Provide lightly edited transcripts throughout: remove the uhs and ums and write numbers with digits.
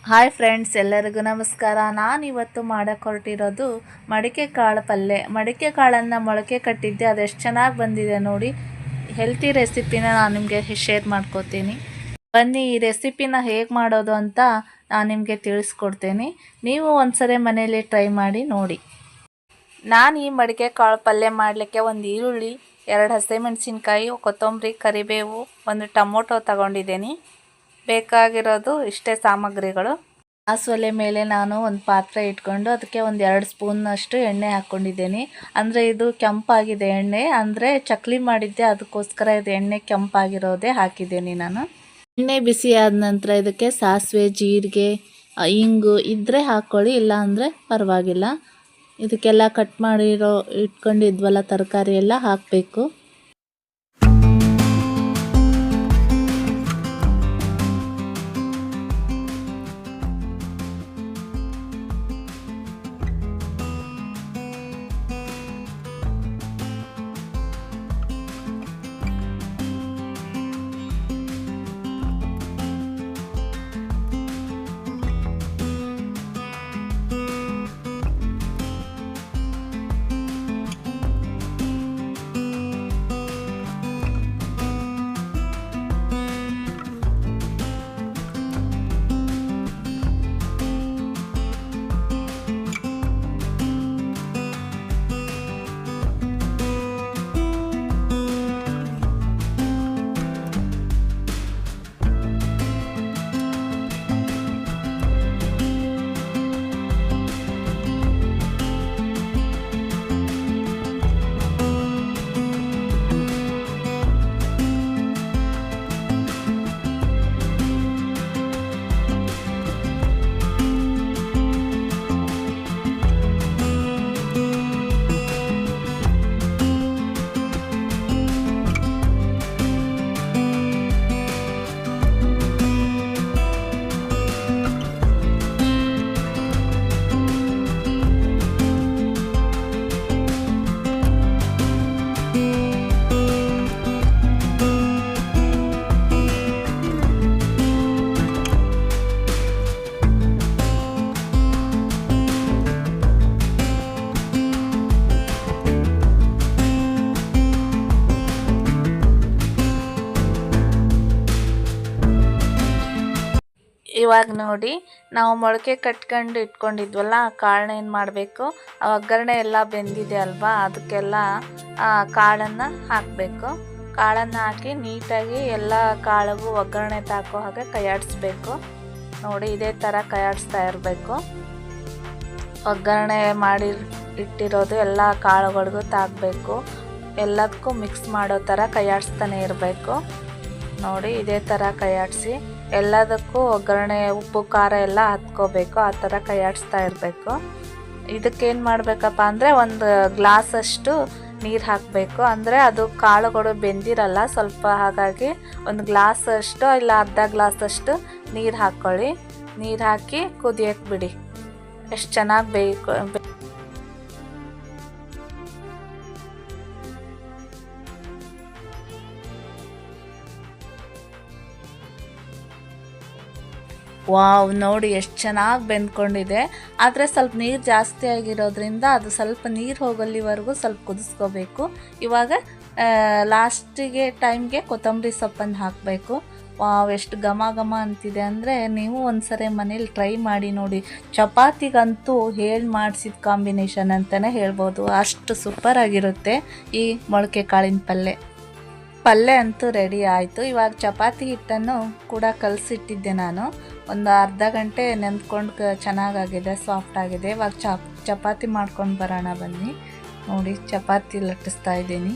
Hi friends, ಎಲ್ಲರಿಗೂ ನಮಸ್ಕಾರ. ನಾನಿವತ್ತು ಮಾಡಕ್ಕೆ ಹೊರಟಿರೋದು ಮಡಿಕೆ ಕಾಳು ಪಲ್ಯ. ಮಡಿಕೆ ಕಾಳನ್ನು ಮೊಳಕೆ ಕಟ್ಟಿದ್ದೆ, ಅದೆಷ್ಟು ಚೆನ್ನಾಗಿ ಬಂದಿದೆ ನೋಡಿ. ಹೆಲ್ತಿ ರೆಸಿಪಿನ ನಾನು ನಿಮಗೆ ಶೇರ್ ಮಾಡ್ಕೋತೀನಿ. ಬನ್ನಿ, ಈ ರೆಸಿಪಿನ ಹೇಗೆ ಮಾಡೋದು ಅಂತ ನಾನು ನಿಮಗೆ ತಿಳಿಸ್ಕೊಡ್ತೀನಿ. ನೀವು ಒಂದ್ಸರಿ ಮನೇಲಿ ಟ್ರೈ ಮಾಡಿ ನೋಡಿ. ನಾನು ಈ ಮಡಿಕೆ ಕಾಳು ಪಲ್ಯ ಮಾಡಲಿಕ್ಕೆ ಒಂದು ಈರುಳ್ಳಿ, 2 ಹಸಿಮೆಣಸಿನ್ಕಾಯಿ, ಕೊತ್ತಂಬರಿ, ಕರಿಬೇವು, ಒಂದು ಟೊಮೊಟೊ ತಗೊಂಡಿದ್ದೀನಿ. ಬೇಕಾಗಿರೋದು ಇಷ್ಟೇ ಸಾಮಗ್ರಿಗಳು. ಗ್ಯಾಸ್ ಒಲೆ ಮೇಲೆ ನಾನು ಒಂದು ಪಾತ್ರೆ ಇಟ್ಕೊಂಡು ಅದಕ್ಕೆ ಒಂದು 2 ಸ್ಪೂನ್ನಷ್ಟು ಎಣ್ಣೆ ಹಾಕ್ಕೊಂಡಿದ್ದೀನಿ. ಅಂದರೆ ಇದು ಕೆಂಪಾಗಿದೆ ಎಣ್ಣೆ, ಅಂದರೆ ಚಕ್ಲಿ ಮಾಡಿದ್ದೆ, ಅದಕ್ಕೋಸ್ಕರ ಇದು ಎಣ್ಣೆ ಕೆಂಪಾಗಿರೋದೇ ಹಾಕಿದ್ದೀನಿ ನಾನು. ಎಣ್ಣೆ ಬಿಸಿ ಆದ ನಂತರ ಇದಕ್ಕೆ ಸಾಸಿವೆ, ಜೀರಿಗೆ, ಇಂಗು ಇದ್ದರೆ ಹಾಕ್ಕೊಳ್ಳಿ, ಇಲ್ಲ ಅಂದರೆ ಪರವಾಗಿಲ್ಲ. ಇದಕ್ಕೆಲ್ಲ ಕಟ್ ಮಾಡಿರೋ ಇಟ್ಕೊಂಡಿದ್ವಲ್ಲ ತರಕಾರಿ ಎಲ್ಲ ಹಾಕಬೇಕು. ಇವಾಗ ನೋಡಿ, ನಾವು ಮೊಳಕೆ ಕಟ್ಕೊಂಡು ಇಟ್ಕೊಂಡಿದ್ವಲ್ಲ ಆ ಕಾಳನ್ನ ಏನು ಮಾಡಬೇಕು, ಒಗ್ಗರಣೆ ಎಲ್ಲ ಬೆಂದಿದೆ ಅಲ್ವಾ, ಅದಕ್ಕೆಲ್ಲ ಕಾಳನ್ನು ಹಾಕಬೇಕು. ಕಾಳನ್ನು ಹಾಕಿ ನೀಟಾಗಿ ಎಲ್ಲ ಕಾಳಿಗೂ ಒಗ್ಗರಣೆ ತಾಕೋ ಹಾಗೆ ಕೈಯಾಡಿಸ್ಬೇಕು. ನೋಡಿ, ಇದೇ ಥರ ಕೈಯಾಡಿಸ್ತಾ ಇರಬೇಕು. ಒಗ್ಗರಣೆ ಮಾಡಿ ಇಟ್ಟಿರೋದು ಎಲ್ಲ ಕಾಳುಗಳಿಗೂ ತಾಕಬೇಕು. ಎಲ್ಲದಕ್ಕೂ ಮಿಕ್ಸ್ ಮಾಡೋ ಥರ ಕೈಯಾಡಿಸ್ತಾನೆ ಇರಬೇಕು. ನೋಡಿ, ಇದೇ ಥರ ಕೈಯಾಡಿಸಿ ಎಲ್ಲದಕ್ಕೂ ಒಗ್ಗರಣೆ, ಉಪ್ಪು, ಖಾರ ಎಲ್ಲ ಹತ್ಕೋಬೇಕು. ಆ ಥರ ಕೈಯಾಡಿಸ್ತಾ ಇರಬೇಕು. ಇದಕ್ಕೇನು ಮಾಡಬೇಕಪ್ಪ ಅಂದರೆ ಒಂದು ಗ್ಲಾಸಷ್ಟು ನೀರು ಹಾಕಬೇಕು. ಅಂದರೆ ಅದು ಕಾಳುಗಳು ಬೆಂದಿರಲ್ಲ ಸ್ವಲ್ಪ, ಹಾಗಾಗಿ ಒಂದು ಗ್ಲಾಸಷ್ಟು ಇಲ್ಲ ಅರ್ಧ ಗ್ಲಾಸಷ್ಟು ನೀರು ಹಾಕ್ಕೊಳ್ಳಿ. ನೀರು ಹಾಕಿ ಕುದಿಯಕ್ಕೆ ಬಿಡಿ. ಎಷ್ಟು ಚೆನ್ನಾಗಿ ಬೇಯ್ಕೊ. ವಾವ್, ನೋಡಿ ಎಷ್ಟು ಚೆನ್ನಾಗಿ ಬೆಂದ್ಕೊಂಡಿದೆ. ಆದರೆ ಸ್ವಲ್ಪ ನೀರು ಜಾಸ್ತಿ ಆಗಿರೋದ್ರಿಂದ ಅದು ಸ್ವಲ್ಪ ನೀರು ಹೋಗಲ್ಲಿವರೆಗೂ ಸ್ವಲ್ಪ ಕುದಿಸ್ಕೋಬೇಕು. ಇವಾಗ ಲಾಸ್ಟಿಗೆ ಟೈಮ್ಗೆ ಕೊತ್ತಂಬರಿ ಸೊಪ್ಪನ್ನು ಹಾಕಬೇಕು. ವಾವ್, ಎಷ್ಟು ಘಮ ಘಮ ಅಂತಿದೆ ಅಂದರೆ ನೀವು ಒಂದ್ಸರಿ ಮನೇಲಿ ಟ್ರೈ ಮಾಡಿ ನೋಡಿ. ಚಪಾತಿಗಂತೂ ಹೇಳಿ ಮಾಡಿಸಿದ ಕಾಂಬಿನೇಷನ್ ಅಂತಲೇ ಹೇಳ್ಬೋದು. ಅಷ್ಟು ಸೂಪರ್ ಆಗಿರುತ್ತೆ ಈ ಮೊಳಕೆ ಕಾಳಿನ ಪಲ್ಯ ಅಂತೂ ರೆಡಿ ಆಯಿತು. ಇವಾಗ ಚಪಾತಿ ಹಿಟ್ಟನ್ನು ಕೂಡ ಕಲಸಿಟ್ಟಿದ್ದೆ ನಾನು. ಒಂದು ಅರ್ಧ ಗಂಟೆ ನೆಂದ್ಕೊಂಡು ಚೆನ್ನಾಗಾಗಿದೆ, ಸಾಫ್ಟ್ ಆಗಿದೆ. ಇವಾಗ ಚಪಾತಿ ಮಾಡ್ಕೊಂಡು ಬರೋಣ ಬನ್ನಿ. ನೋಡಿ, ಚಪಾತಿ ಲಟ್ಟಿಸ್ತಾ ಇದ್ದೀನಿ.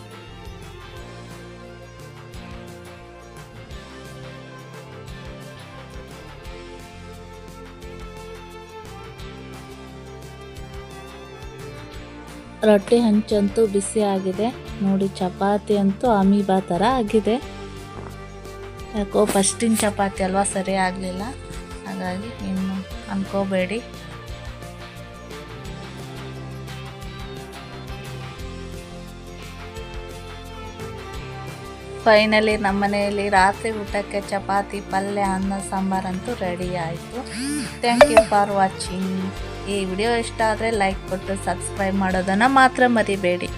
ರೊಟ್ಟಿ ಹಂಚಂತೂ ಬಿಸಿ ಆಗಿದೆ ನೋಡಿ. ಚಪಾತಿ ಅಂತೂ ಅಮೀಬಾ ಥರ ಆಗಿದೆ. ಯಾಕೋ ಫಸ್ಟಿನ ಚಪಾತಿ ಅಲ್ವಾ, ಸರಿ ಆಗಲಿಲ್ಲ. ಹಾಗಾಗಿ ಇನ್ನು ಅನ್ಕೋಬೇಡಿ. ಫೈನಲಿ ನಮ್ಮ ಮನೆಯಲ್ಲಿ ರಾತ್ರಿ ಊಟಕ್ಕೆ ಚಪಾತಿ, ಪಲ್ಯ, ಅನ್ನ ಸಾಂಬಾರಂತೂ ರೆಡಿ ಆಯಿತು. Thank you for watching. ಈ ವಿಡಿಯೋ ಇಷ್ಟ ಆದರೆ ಲೈಕ್ ಕೊಟ್ಟು ಸಬ್ಸ್ಕ್ರೈಬ್ ಮಾಡೋದನ್ನು ಮಾತ್ರ ಮರಿಬೇಡಿ.